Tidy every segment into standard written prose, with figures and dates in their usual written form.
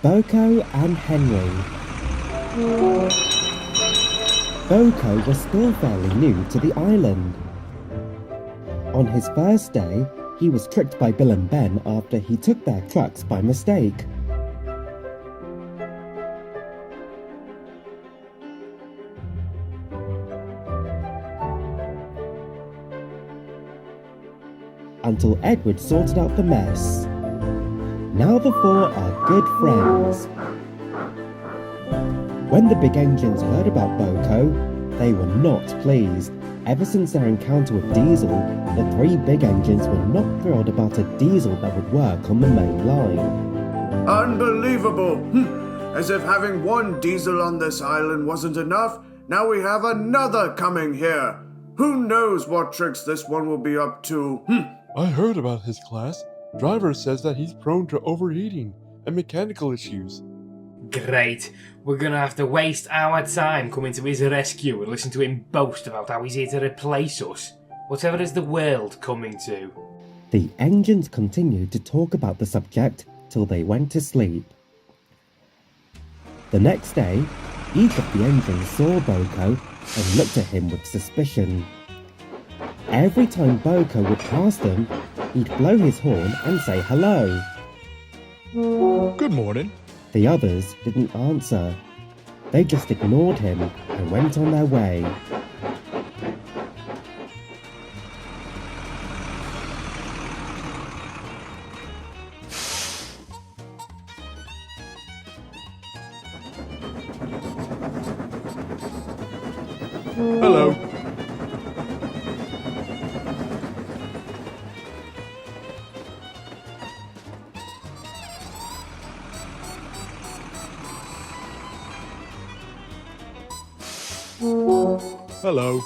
Boco and Henry. Boco was still fairly new to the island. On his first day, he was tricked by Bill and Ben after he took their trucks by mistake. Until Edward sorted out the mess. Now the four are good friends. When the big engines heard about Boco, they were not pleased. Ever since their encounter with Diesel, the three big engines were not thrilled about a diesel that would work on the main line. Unbelievable! As if having one diesel on this island wasn't enough, now we have another coming here. Who knows what tricks this one will be up to? I heard about his class. Driver says that he's prone to overheating and mechanical issues. Great. We're gonna have to waste our time coming to his rescue and listen to him boast about how he's here to replace us. Whatever is the world coming to? The engines continued to talk about the subject till they went to sleep. The next day, each of the engines saw Boco and looked at him with suspicion. Every time Boco would pass them, he'd blow his horn and say hello. Good morning. The others didn't answer. They just ignored him and went on their way. Hello. Hello.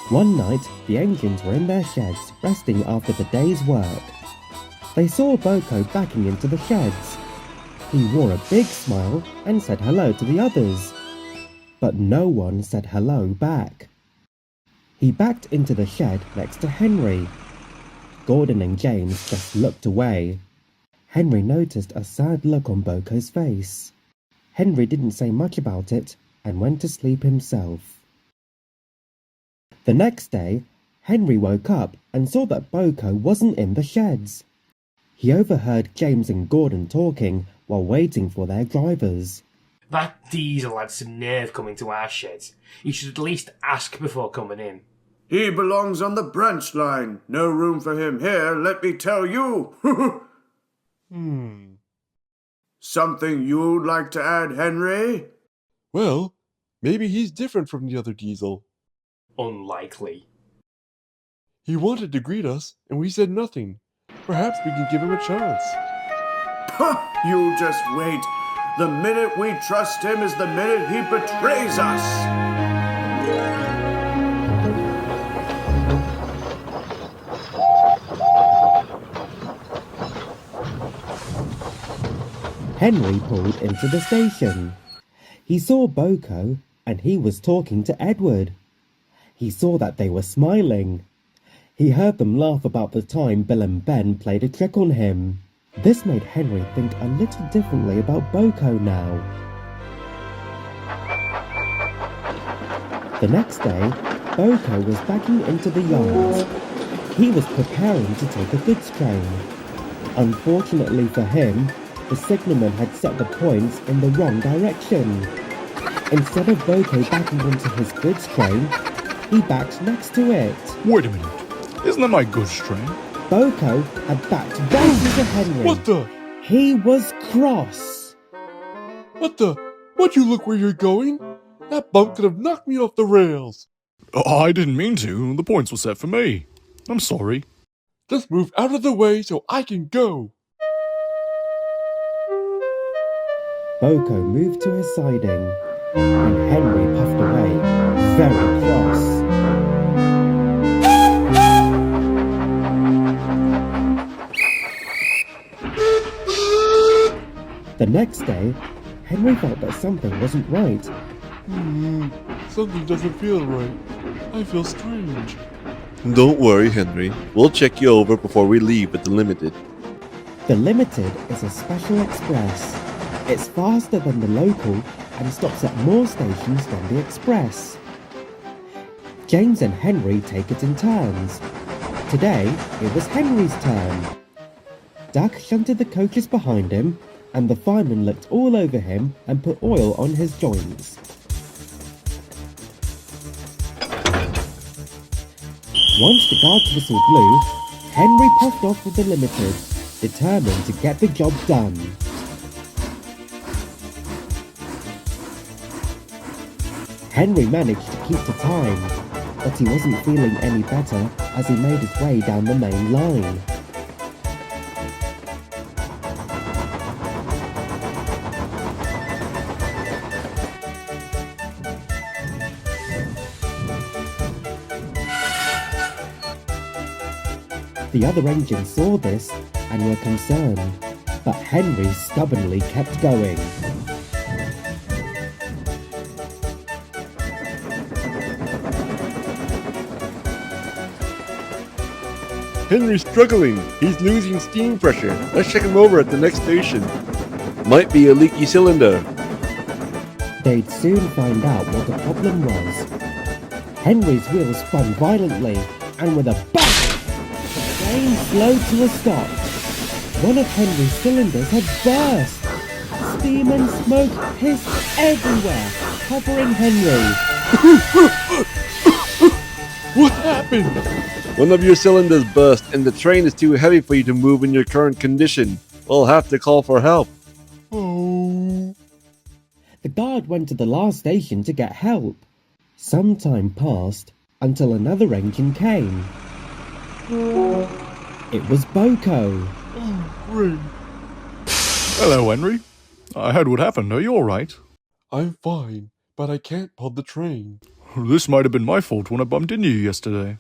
One night, the engines were in their sheds, resting after the day's work. They saw Boco backing into the sheds. He wore a big smile and said hello to the others. But no one said hello back. He backed into the shed next to Henry. Gordon and James just looked away. Henry noticed a sad look on Boco's face. Henry didn't say much about it and went to sleep himself. The next day, Henry woke up and saw that Boco wasn't in the sheds. He overheard James and Gordon talking while waiting for their drivers. That diesel had some nerve coming to our sheds. You should at least ask before coming in. He belongs on the branch line. No room for him here, let me tell you. Something you'd like to add, Henry? Well, maybe he's different from the other diesel. Unlikely. He wanted to greet us, and we said nothing. Perhaps we can give him a chance. You just wait. The minute we trust him is the minute he betrays us. Henry pulled into the station. He saw Boco and he was talking to Edward. He saw that they were smiling. He heard them laugh about the time Bill and Ben played a trick on him. This made Henry think a little differently about Boco now. The next day, Boco was backing into the yard. He was preparing to take a goods train. Unfortunately for him, the signalman had set the points in the wrong direction. Instead of Boco backing into his goods train, he backed next to it. Wait a minute. Isn't that my goods train? Boco had backed right into Henry. What the? He was cross. What the? Would you look where you're going? That bump could have knocked me off the rails. Oh, I didn't mean to. The points were set for me. I'm sorry. Just move out of the way so I can go. Boco moved to his siding, and Henry puffed away, very cross. The next day, Henry felt that something wasn't right. Something doesn't feel right. I feel strange. Don't worry, Henry. We'll check you over before we leave with the Limited. The Limited is a special express. It's faster than the local and stops at more stations than the express. James and Henry take it in turns. Today, it was Henry's turn. Duck shunted the coaches behind him, and the fireman looked all over him and put oil on his joints. Once the guards whistle blew, Henry puffed off with the Limited, determined to get the job done. Henry managed to keep to time, but he wasn't feeling any better as he made his way down the main line. The other engines saw this and were concerned, but Henry stubbornly kept going. Henry's struggling. He's losing steam pressure. Let's check him over at the next station. Might be a leaky cylinder. They'd soon find out what the problem was. Henry's wheels spun violently, and with a bang, the train slowed to a stop. One of Henry's cylinders had burst. Steam and smoke hissed everywhere, covering Henry. What happened? One of your cylinders burst and the train is too heavy for you to move in your current condition. We'll have to call for help. Oh. The guard went to the last station to get help. Some time passed until another engine came. It was Boco. Oh, great. Hello, Henry. I heard what happened. Are you alright? I'm fine, but I can't pull the train. This might have been my fault when I bumped into you yesterday.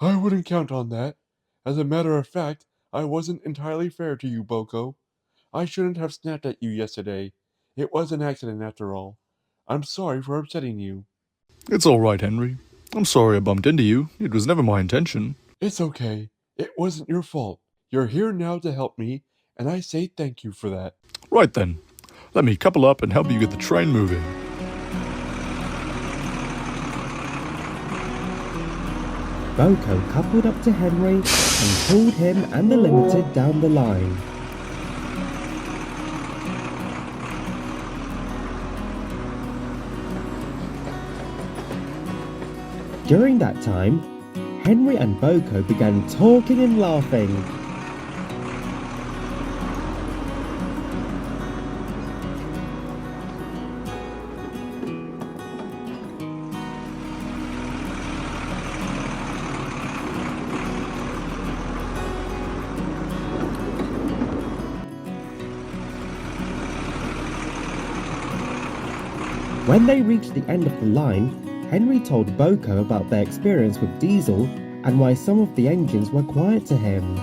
I wouldn't count on that. As a matter of fact, I wasn't entirely fair to you, Boco. I shouldn't have snapped at you yesterday. It was an accident after all. I'm sorry for upsetting you. It's alright, Henry. I'm sorry I bumped into you. It was never my intention. It's okay. It wasn't your fault. You're here now to help me, and I say thank you for that. Right then. Let me couple up and help you get the train moving. Boco coupled up to Henry and pulled him and the Limited down the line. During that time, Henry and Boco began talking and laughing. When they reached the end of the line, Henry told Boco about their experience with Diesel and why some of the engines were quiet to him.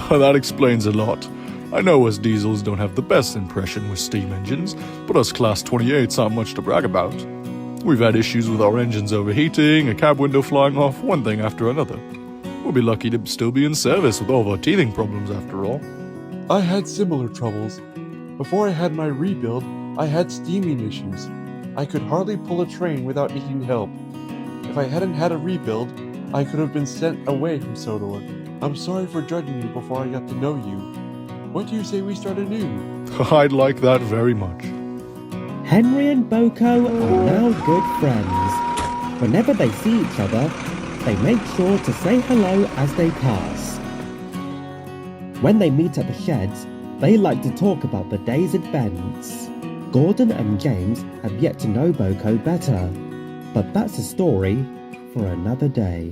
That explains a lot. I know us diesels don't have the best impression with steam engines, but us Class 28s aren't much to brag about. We've had issues with our engines overheating, a cab window flying off, one thing after another. We'll be lucky to still be in service with all of our teething problems after all. I had similar troubles. Before I had my rebuild, I had steaming issues. I could hardly pull a train without needing help. If I hadn't had a rebuild, I could have been sent away from Sodor. I'm sorry for judging you before I got to know you. What do you say we start anew? I'd like that very much. Henry and Boco are now good friends. Whenever they see each other, they make sure to say hello as they pass. When they meet at the sheds, they like to talk about the day's events. Gordon and James have yet to know Boco better, but that's a story for another day.